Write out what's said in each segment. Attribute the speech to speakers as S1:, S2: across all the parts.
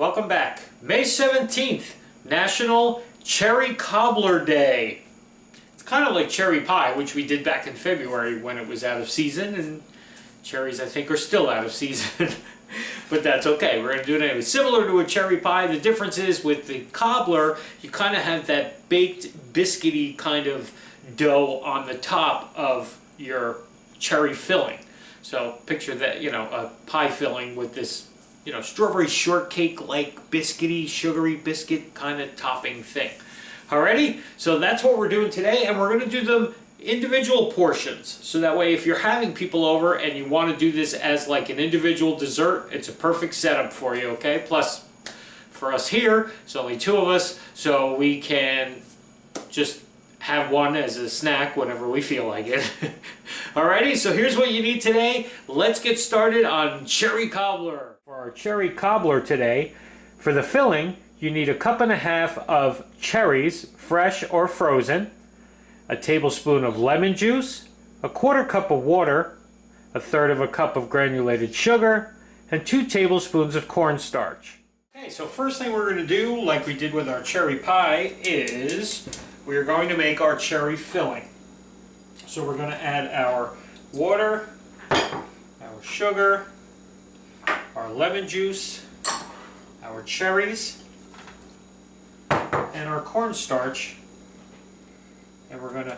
S1: Welcome back. May 17th, National Cherry Cobbler Day. It's kind of like cherry pie, which we did back in February when it was out of season, and cherries I think are still out of season. But that's okay, we're going to do it anyway. Similar to a cherry pie, the difference is with the cobbler, you kind of have that baked biscuity kind of dough on the top of your cherry filling. So picture that, a pie filling with this, strawberry shortcake-like biscuity, sugary biscuit kind of topping thing. Alrighty, so that's what we're doing today, and we're going to do them individual portions. So that way if you're having people over and you want to do this as like an individual dessert, it's a perfect setup for you, okay? Plus, for us here, it's only two of us, so we can just have one as a snack whenever we feel like it. Alrighty, so here's what you need today. Let's get started on cherry cobbler. For our cherry cobbler today, for the filling, you need 1.5 cups of cherries, fresh or frozen, a tablespoon of lemon juice, 1/4 cup of water, 1/3 cup of granulated sugar, and 2 tablespoons of cornstarch. Okay, so first thing we're going to do, like we did with our cherry pie, is we're going to make our cherry filling. So we're going to add our water, our sugar, our lemon juice, our cherries, and our cornstarch, and we're going to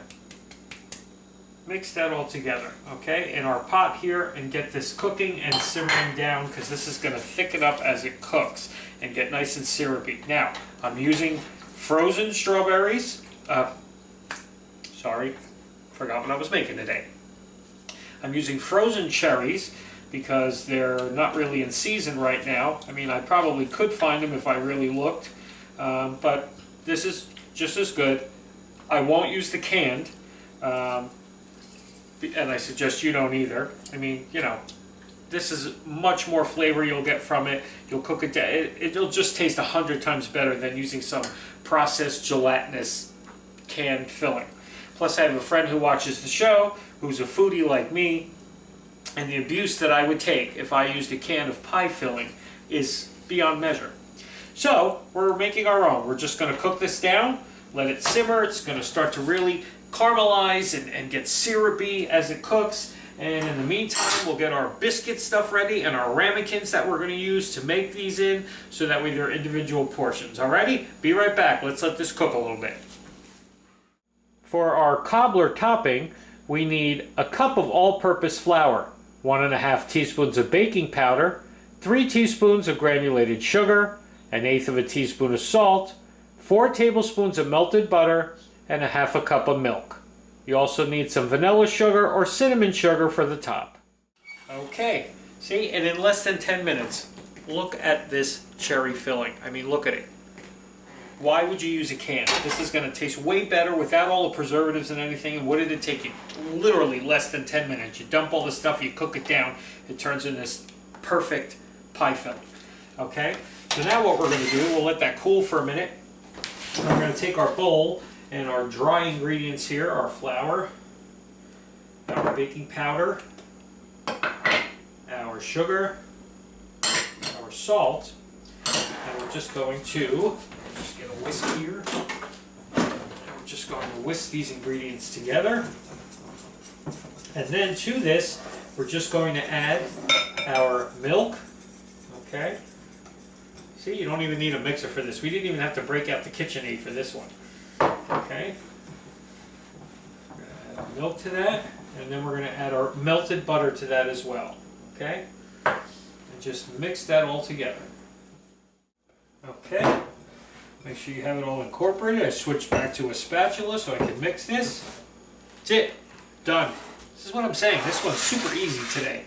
S1: mix that all together, okay, in our pot here, and get this cooking and simmering down, because this is going to thicken up as it cooks and get nice and syrupy. Now, I'm using frozen strawberries. Sorry, forgot what I was making today. I'm using frozen cherries because they're not really in season right now. I mean, I probably could find them if I really looked, but this is just as good. I won't use the canned, and I suggest you don't either. I mean, this is much more flavor you'll get from it. You'll cook it down. It'll just taste 100 times better than using some processed gelatinous canned filling. Plus, I have a friend who watches the show who's a foodie like me, and the abuse that I would take if I used a can of pie filling is beyond measure. So, we're making our own. We're just going to cook this down, let it simmer. It's going to start to really caramelize and get syrupy as it cooks. And in the meantime, we'll get our biscuit stuff ready and our ramekins that we're going to use to make these in, so that way they're individual portions. Alrighty? Be right back. Let's let this cook a little bit. For our cobbler topping, we need 1 cup of all-purpose flour, 1.5 teaspoons of baking powder, 3 teaspoons of granulated sugar, 1/8 teaspoon of salt, 4 tablespoons of melted butter, and 1/2 cup of milk. You also need some vanilla sugar or cinnamon sugar for the top. Okay, see, and in less than 10 minutes, look at this cherry filling. I mean, look at it. Why would you use a can? This is going to taste way better without all the preservatives and anything. And what did it take you? Literally less than 10 minutes. You dump all the stuff, you cook it down, it turns into this perfect pie filling. Okay, so now what we're going to do, we'll let that cool for a minute. We're going to take our bowl and our dry ingredients here, our flour, our baking powder, our sugar, our salt, and we're just going to get a whisk here. And we're just going to whisk these ingredients together. And then to this, we're just going to add our milk. Okay. See, you don't even need a mixer for this. We didn't even have to break out the KitchenAid for this one. Okay. We're going to add milk to that, and then we're going to add our melted butter to that as well. Okay. And just mix that all together. Okay. Make sure you have it all incorporated. I switched back to a spatula so I can mix this. That's it. Done. This is what I'm saying. This one's super easy today.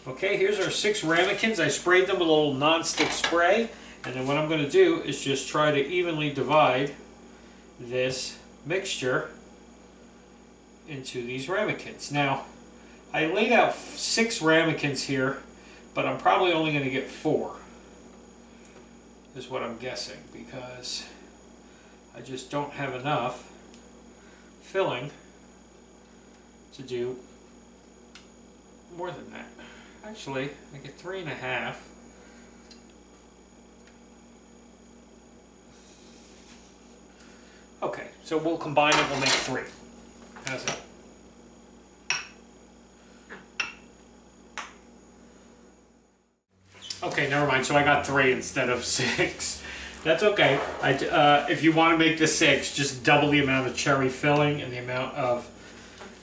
S1: Okay, here's our 6 ramekins. I sprayed them with a little non-stick spray. And then what I'm going to do is just try to evenly divide this mixture into these ramekins. Now, I laid out 6 ramekins here, but I'm probably only going to get 4. Is what I'm guessing, because I just don't have enough filling to do more than that. Actually, I get 3.5. So we'll combine it, we'll make 3. How's that? Okay, never mind. So I got 3 instead of 6. That's okay. If you want to make the 6, just double the amount of cherry filling and the amount of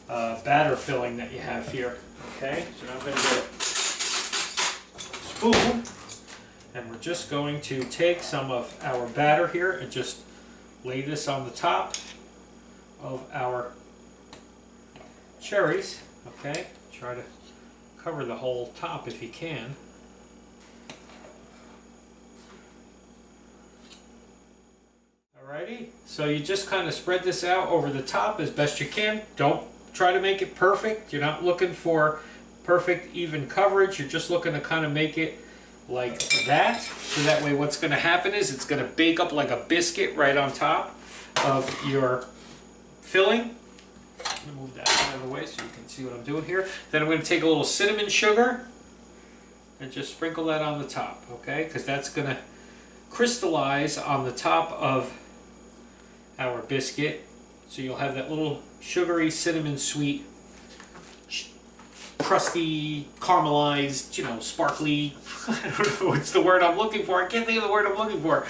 S1: batter filling that you have here. Okay, so now I'm going to get a spoon, and we're just going to take some of our batter here and just lay this on the top of our cherries. Okay, try to cover the whole top if you can. Alrighty, so you just kind of spread this out over the top as best you can. Don't try to make it perfect. You're not looking for perfect even coverage. You're just looking to kind of make it like that. So that way what's going to happen is it's going to bake up like a biscuit right on top of your filling. Let me move that out of the way so you can see what I'm doing here. Then I'm going to take a little cinnamon sugar and just sprinkle that on the top, okay? Because that's going to crystallize on the top of our biscuit, so you'll have that little sugary, cinnamon sweet, crusty, caramelized, you know, sparkly, I don't know what's the word I'm looking for. I can't think of the word I'm looking for.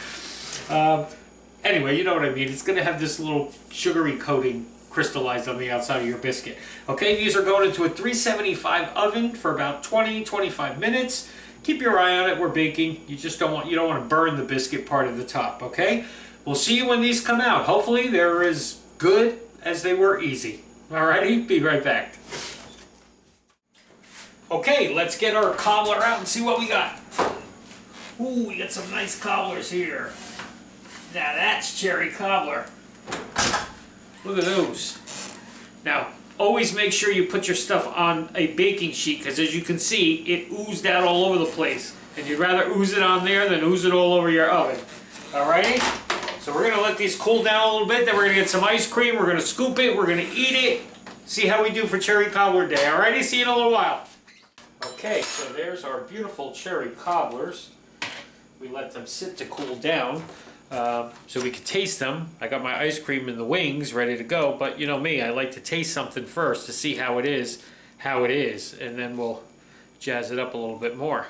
S1: Anyway, you know what I mean. It's going to have this little sugary coating crystallized on the outside of your biscuit. Okay, these are going into a 375 oven for about 20-25 minutes. Keep your eye on it. We're baking. You don't want to burn the biscuit part of the top, okay? We'll see you when these come out. Hopefully they're as good as they were easy. Alrighty, be right back. Okay, let's get our cobbler out and see what we got. Ooh, we got some nice cobblers here. Now that's cherry cobbler. Look at those. Now, always make sure you put your stuff on a baking sheet, because as you can see, it oozed out all over the place. And you'd rather ooze it on there than ooze it all over your oven. Alrighty? So we're going to let these cool down a little bit, then we're going to get some ice cream, we're going to scoop it, we're going to eat it, see how we do for Cherry Cobbler Day. Alrighty? See you in a little while. Okay, so there's our beautiful cherry cobblers. We let them sit to cool down. So we could taste them. I got my ice cream and the wings ready to go, but you know me, I like to taste something first to see how it is, and then we'll jazz it up a little bit more.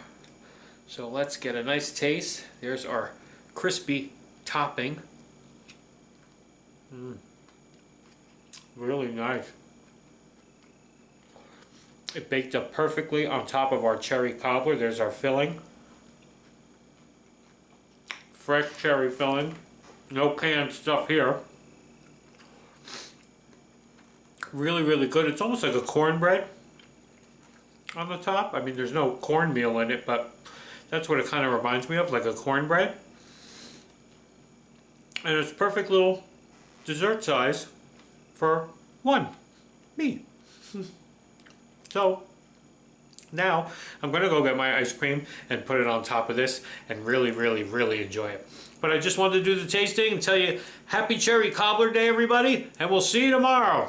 S1: So let's get a nice taste. There's our crispy topping. Really nice. It baked up perfectly on top of our cherry cobbler. There's our filling. Fresh cherry filling, no canned stuff here. Really, really good. It's almost like a cornbread on the top. I mean, there's no cornmeal in it, but that's what it kind of reminds me of, like a cornbread. And it's perfect little dessert size for me. So now I'm going to go get my ice cream and put it on top of this and really, really, really enjoy it. But I just wanted to do the tasting and tell you happy Cherry Cobbler Day, everybody, and we'll see you tomorrow.